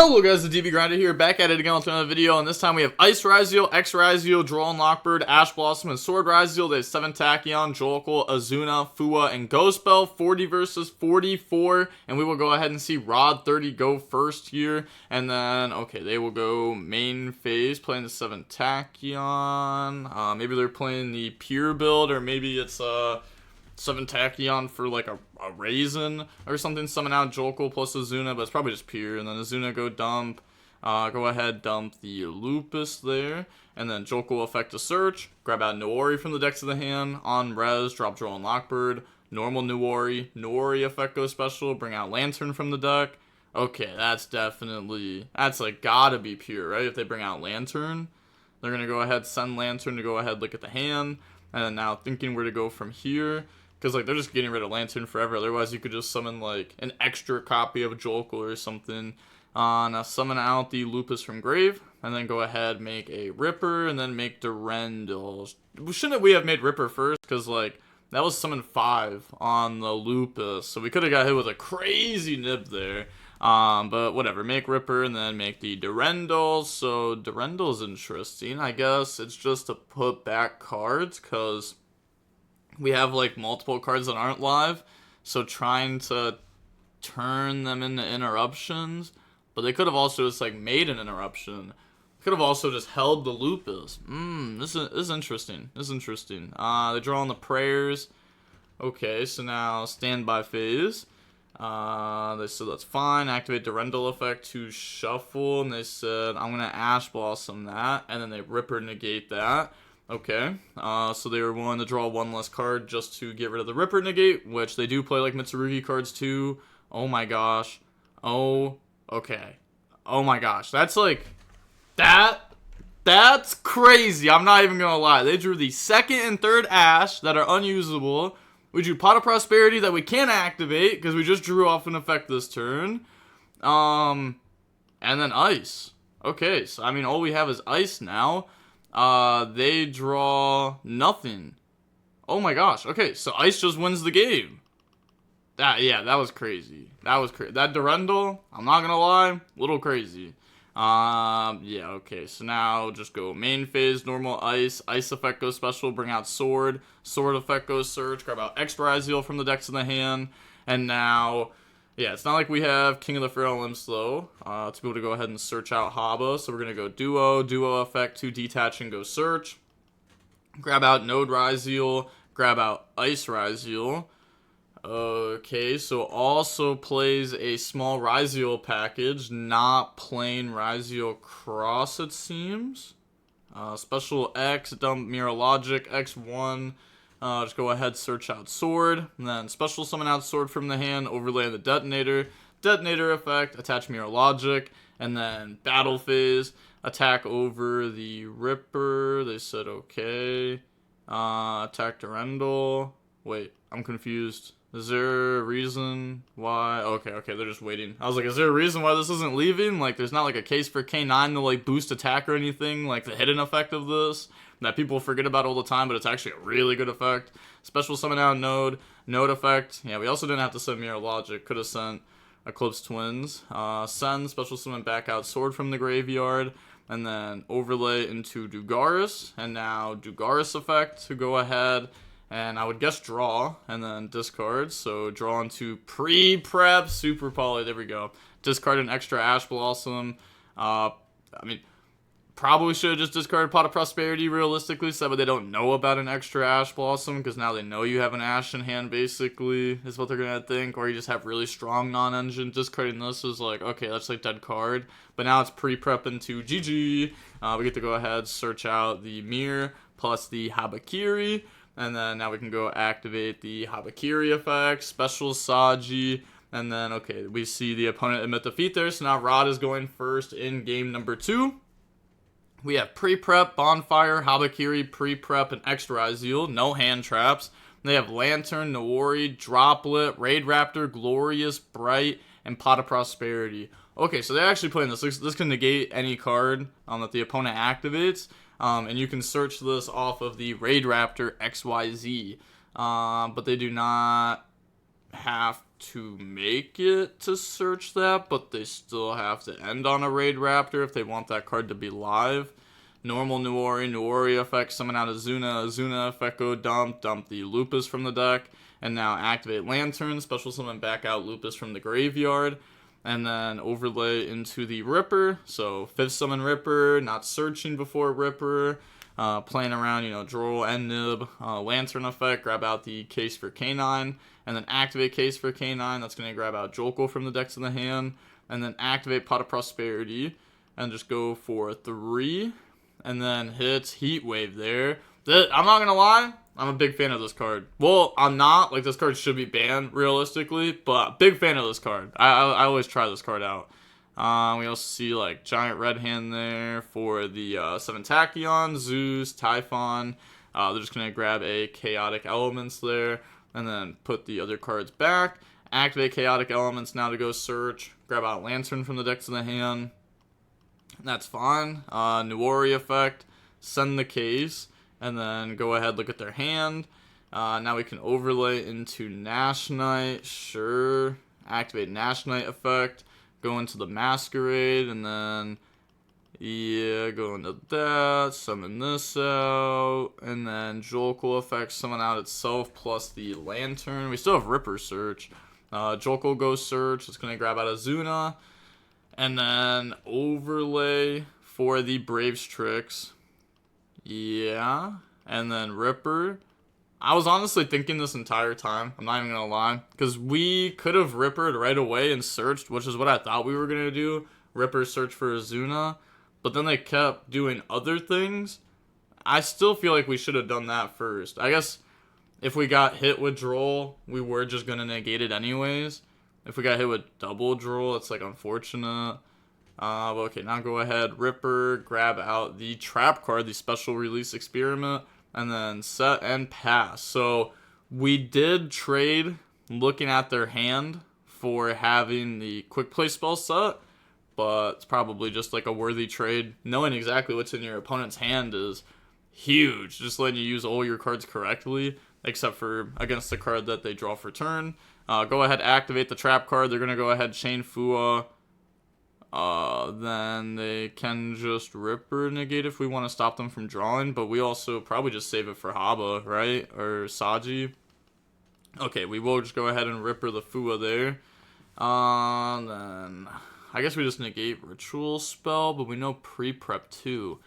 Hello guys, the DB Grinder here, back at it again with another video, and this time we have Ice Ryzeal, X Ryzeal, Droll and Lockbird, Ash Blossom, and Sword Ryzeal. They have 7 Tachyon, Jolkul, Azuna, Fua, and Ghost Bell, 40 versus 44, and we will go ahead and see Rod 30 go first here, and then, okay, they will go main phase, playing the 7 Tachyon, maybe they're playing the pure build, or maybe it's, 7 Tachyon for like a Raisin or something, summon out Jolkul plus Azuna, but it's probably just pure, and then Azuna go dump, go ahead, dump the Lupus there, and then Jolkul will effect a search, grab out Noori from the decks of the hand, on res, drop Droll and Lockbird, normal Noori effect goes special, bring out Lantern from the deck. Okay, that's like gotta be pure, right? If they bring out Lantern, they're gonna go ahead, send Lantern to go ahead, look at the hand, and then now thinking where to go from here. Because, like, they're just getting rid of Lantern forever. Otherwise, you could just summon, like, an extra copy of Jolkul or something. Now, summon out the Lupus from grave. And then go ahead, make a Ripper. And then make Durendal. Shouldn't we have made Ripper first? Because, like, that was summon 5 on the Lupus. So we could have got hit with a crazy nib there. But whatever. Make Ripper and then make the Durendal. So, Durendal's interesting. I guess it's just to put back cards. Because we have like multiple cards that aren't live, so trying to turn them into interruptions, but they could have also just like made an interruption. Could have also just held the Lupus. This is interesting. They draw on the prayers. Okay, so now standby phase. They said that's fine. Activate the Durendal effect to shuffle, and they said I'm gonna Ash Blossom that, and then they Ripper negate that. Okay, so they were willing to draw one less card just to get rid of the Ripper negate, which they do play like Mitsurugi cards too. Oh my gosh. Oh, okay. Oh my gosh. That's like, that's crazy. I'm not even gonna lie. They drew the second and third Ash that are unusable. We drew Pot of Prosperity that we can't activate because we just drew off an effect this turn. And then Ice. Okay, so I mean, all we have is Ice now. They draw nothing. Oh my gosh. Okay, so Ice just wins the game. That was crazy. That Durendal, I'm not gonna lie, a little crazy. Yeah, okay, so now just go main phase, normal Ice effect goes special, bring out Sword effect goes Surge, grab out X Ryzeal from the decks in the hand, and now, yeah, it's not like we have King of the Feral Limslow to be able to go ahead and search out Haba. So we're going to go Duo effect to detach and go search. Grab out Node Ryzeal, grab out Ice Ryzeal. Okay, so also plays a small Ryzeal package, not plain Ryzeal Cross, it seems. Special X, dump Mirror Logic, X1. Just go ahead, search out Sword, and then special summon out Sword from the hand, overlay the Detonator effect, attach Mirror Logic, and then battle phase, attack over the Ripper. They said okay. Attack Durendal. Wait, I'm confused. Is there a reason why? Okay, they're just waiting. I was like, is there a reason why this isn't leaving? Like, there's not like a case for K9 to like boost attack or anything, like the hidden effect of this that people forget about all the time, but it's actually a really good effect. Special summon out Node effect. Yeah, we also didn't have to send Mirror Logic. Could have sent Eclipse Twins. Send special summon back out Sword from the graveyard, and then overlay into Dugaris, and now Dugaris effect to go ahead. And I would guess draw, and then discard. So draw into pre-prep, super poly, there we go. Discard an extra Ash Blossom. I mean, probably should have just discarded Pot of Prosperity realistically, so that they don't know about an extra Ash Blossom, because now they know you have an Ash in hand, basically, is what they're going to think. Or you just have really strong non-engine. Discarding this is like, okay, that's like dead card. But now it's pre-prep into GG. We get to go ahead, search out the Mirror plus the Habakiri. And then now we can go activate the Habakiri effect, special Saji, and then, okay, we see the opponent admit defeat there, so now Rod is going first in game number 2. We have pre-prep, Bonfire, Habakiri, pre-prep, and X Ryzeal, no hand traps. They have Lantern, Noori, Droplet, Raid Raptor, Glorious, Bright, and Pot of Prosperity. Okay, so they're actually playing this. This can negate any card that the opponent activates. And you can search this off of the Raid Raptor XYZ. But they do not have to make it to search that, but they still have to end on a Raid Raptor if they want that card to be live. Normal Nuori effect, summon out Azuna effect, go dump the Lupus from the deck, and now activate Lantern, special summon back out Lupus from the graveyard, and then overlay into the Ripper, so 5th summon Ripper, not searching before Ripper, playing around, Droll and Nib, Lantern effect, grab out the Case for K9, and then activate Case for K9, that's going to grab out Jolko from the decks in the hand, and then activate Pot of Prosperity, and just go for 3, and then hits Heat Wave there. I'm not going to lie, I'm a big fan of this card. Well, I'm not, this card should be banned, realistically, but big fan of this card. I always try this card out. We also see, Giant Red Hand there for the 7 Tachyon, Zeus, Typhon. They're just going to grab a Chaotic Elements there, and then put the other cards back. Activate Chaotic Elements now to go search. Grab out Lantern from the decks in the hand. That's fine. Nuori effect. Send the case. And then go ahead, look at their hand. Now we can overlay into Nash Knight. Sure. Activate Nash Knight effect. Go into the Masquerade. And then, go into that. Summon this out. And then Jolko effect. Summon out itself plus the Lantern. We still have Ripper search. Jolko goes search. It's going to grab out Azuna. And then overlay for the Braves Tricks. Yeah. And then Ripper. I was honestly thinking this entire time. I'm not even going to lie. Because we could have Rippered right away and searched, which is what I thought we were going to do. Ripper search for Azuna. But then they kept doing other things. I still feel like we should have done that first. I guess if we got hit with Droll, we were just going to negate it anyways. If we got hit with double Droll, it's unfortunate. Okay, now go ahead, Ripper, grab out the Trap card, the Special Release Experiment, and then set and pass. So we did trade looking at their hand for having the Quick Play spell set, but it's probably just a worthy trade. Knowing exactly what's in your opponent's hand is huge, just letting you use all your cards correctly, except for against the card that they draw for turn. Go ahead, activate the Trap card. They're going to go ahead, Chain Fua. Then they can just Ripper negate if we want to stop them from drawing, but we also probably just save it for Haba, right? Or Saji. Okay, we will just go ahead and Ripper the Fua there. Then I guess we just negate Ritual Spell, but we know pre-prep too.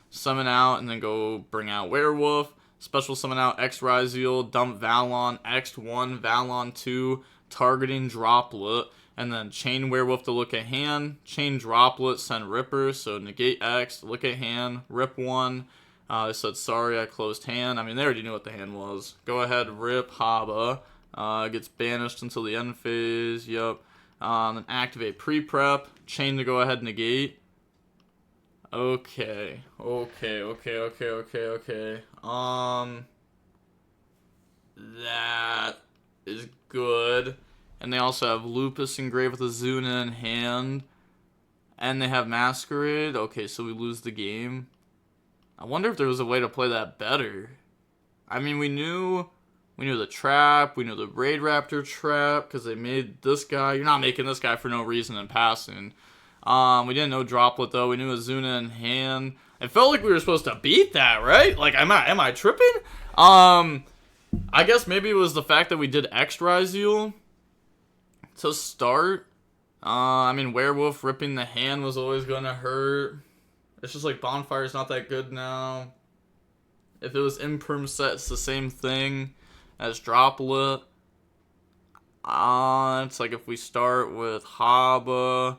Summon out and then go bring out Werewolf. Special summon out X Ryzeal, dump Valon, X1, Valon 2, targeting Droplet, and then chain Werewolf to look at hand, chain Droplet, send Ripper, so negate X, look at hand, rip 1. They said, sorry, I closed hand. I mean, they already knew what the hand was. Go ahead, rip Haba. Gets banished until the end phase, yep. Then activate pre-prep, chain to go ahead negate. Okay. That is good. And they also have Lupus engraved with Azuna in hand. And they have Masquerade. Okay, so we lose the game. I wonder if there was a way to play that better. I mean, we knew the trap. We knew the Raid Raptor trap because they made this guy. You're not making this guy for no reason in passing. We didn't know Droplet, though. We knew Azuna in hand. It felt like we were supposed to beat that, right? Am I tripping? I guess maybe it was the fact that we did X Ryzeal to start. I mean, Werewolf ripping the hand was always going to hurt. It's just Bonfire's not that good now. If it was Imperm set, it's the same thing as Droplet. It's if we start with Haba.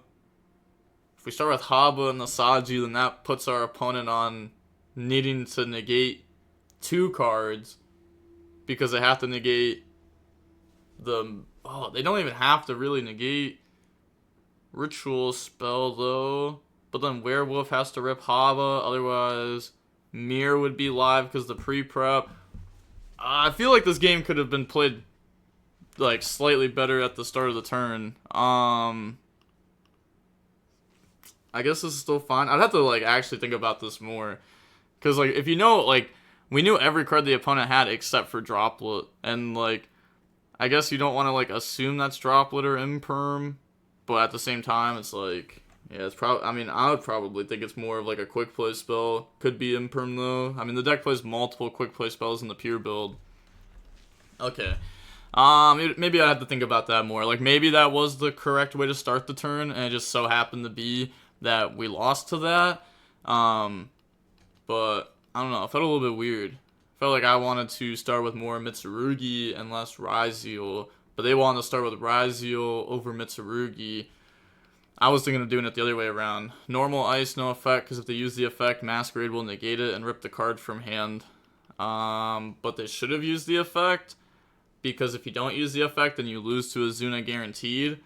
If we start with Haba and the Saji, then that puts our opponent on needing to negate 2 cards. Because they have to negate the... Oh, they don't even have to really negate Ritual Spell, though. But then Werewolf has to rip Haba. Otherwise, Mirror would be live because the pre-prep. I feel like this game could have been played, slightly better at the start of the turn. I guess this is still fine. I'd have to, actually think about this more. Because, if you know, we knew every card the opponent had except for Droplet. And, I guess you don't want to, like, assume that's Droplet or Imperm, but at the same time, it's like, yeah, it's probably, I mean, I would probably think it's more of, like, a quick play spell. Could be Imperm, though. I mean, the deck plays multiple quick play spells in the pure build. Okay. Maybe I have to think about that more. Like, maybe that was the correct way to start the turn, and it just so happened to be that we lost to that. But, I don't know, it felt a little bit weird. Felt like I wanted to start with more Mitsurugi and less Ryzeal, but they wanted to start with Ryzeal over Mitsurugi. I was thinking of doing it the other way around. Normal ice, no effect, because if they use the effect, Masquerade will negate it and rip the card from hand. But they should have used the effect, because if you don't use the effect, then you lose to Azuna guaranteed,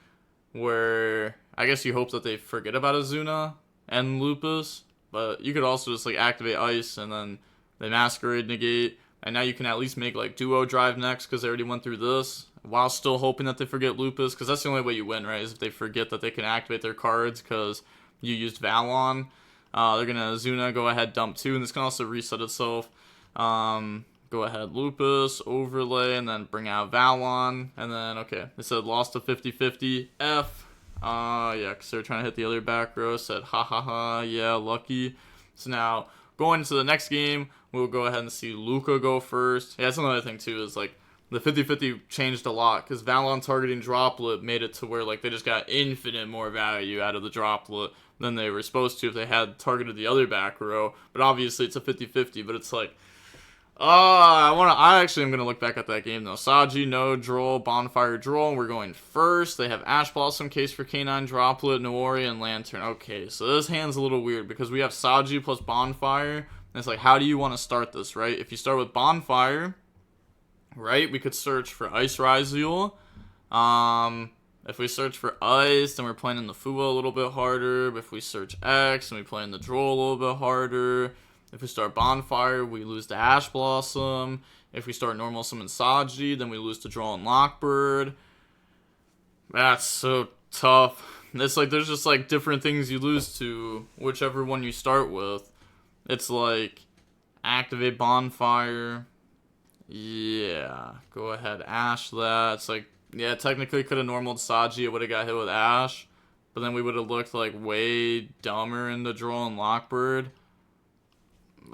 where I guess you hope that they forget about Azuna and Lupus, but you could also just, like, activate ice, and then they Masquerade negate, and now you can at least make, like, duo drive next, because they already went through this, while still hoping that they forget Lupus, because that's the only way you win, right, is if they forget that they can activate their cards, because you used Valon. They're going to Azuna, go ahead, dump 2, and this can also reset itself. Go ahead, Lupus, overlay, and then bring out Valon, and then, okay, they said lost to 50-50, F, yeah, because they were trying to hit the other back row, said, ha ha ha, yeah, lucky. So now, going into the next game, we'll go ahead and see Luca go first. Yeah, that's another thing, too, is, like, the 50-50 changed a lot, because Valon targeting Droplet made it to where, like, they just got infinite more value out of the Droplet than they were supposed to if they had targeted the other back row, but obviously it's a 50-50, but it's like, I actually am going to look back at that game, though. Saji, no, Droll, Bonfire, Droll, and we're going first. They have Ash Blossom, Case for Canine, Droplet, Noori, and Lantern. Okay, so this hand's a little weird, because we have Saji plus Bonfire, and it's like, how do you want to start this, right? If you start with Bonfire, right, we could search for Ice Ryzeal. If we search for Ice, then we're playing in the Fua a little bit harder. But if we search X, then we play in the Droll a little bit harder. If we start Bonfire, we lose to Ash Blossom. If we start Normal Summon Saji, then we lose to Droll and Lockbird. That's so tough. It's like, there's just, like, different things you lose to, whichever one you start with. It's like, activate Bonfire. Yeah, go ahead, Ash that. It's like, yeah, technically could have normaled Saji, it would have got hit with Ash. But then we would have looked, like, way dumber in the Droll and Lockbird.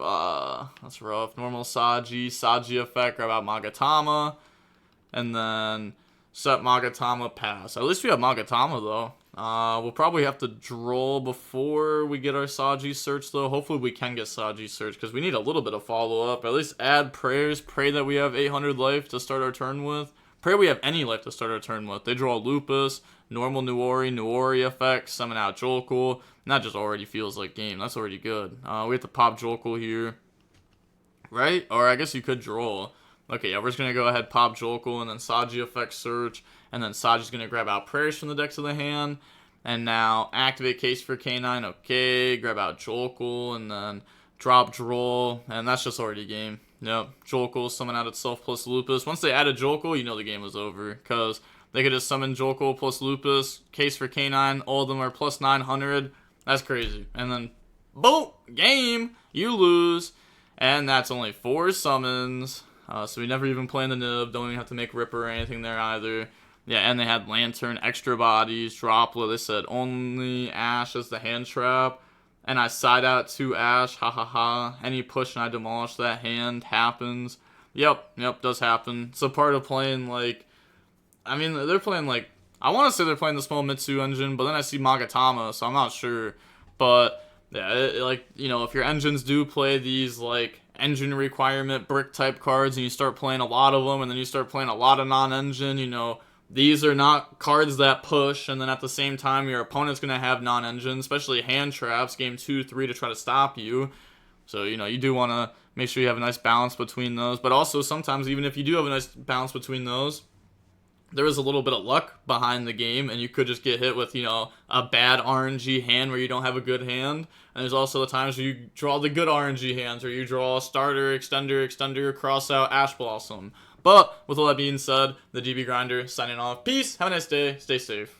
That's rough. Normal Saji effect, grab out Magatama, and then set Magatama pass. At least we have Magatama, though. We'll probably have to Droll before we get our Saji search, though. Hopefully we can get Saji search, because we need a little bit of follow-up. At least add prayers. Pray that we have 800 life to start our turn with. Pray we have any life to start our turn with. They draw Lupus, normal Noori effect, summon out Jolkul. And that just already feels like game. That's already good. We have to pop Jolkul here. Right? Or I guess you could Droll. Okay, yeah, we're just going to go ahead, pop Jolkul, and then Saji effect search. And then Saji's going to grab out prayers from the decks of the hand. And now activate Case for Canine. Okay, grab out Jolkul, and then drop Droll. And that's just already game. Yep, Jolkul, summon out itself plus Lupus. Once they added Jolkul, you know the game was over. Because they could just summon Jolkul plus Lupus, Case for Canine, all of them are plus 900. That's crazy. And then, boom, game, you lose. And that's only 4 summons. So we never even play in the nib, don't even have to make Ripper or anything there either. Yeah, and they had Lantern, extra bodies, Droplet. They said only Ash as the hand trap. And I side out 2 Ash, ha ha ha. Any push and I demolish that hand happens. Yep, does happen. It's a part of playing, like, I mean, they're playing, like, I want to say they're playing the small Mitsu engine, but then I see Magatama, so I'm not sure. But, yeah, like, you know, if your engines do play these, like, engine requirement brick type cards, and you start playing a lot of them, and then you start playing a lot of non-engine, you know, these are not cards that push, and then at the same time, your opponent's going to have non-engine, especially hand traps, game 2, 3 to try to stop you. So, you know, you do want to make sure you have a nice balance between those. But also, sometimes, even if you do have a nice balance between those, there is a little bit of luck behind the game, and you could just get hit with, you know, a bad RNG hand where you don't have a good hand. And there's also the times where you draw the good RNG hands, where you draw a starter, extender, cross out, Ash Blossom. But, with all that being said, the DB Grinder signing off. Peace, have a nice day, stay safe.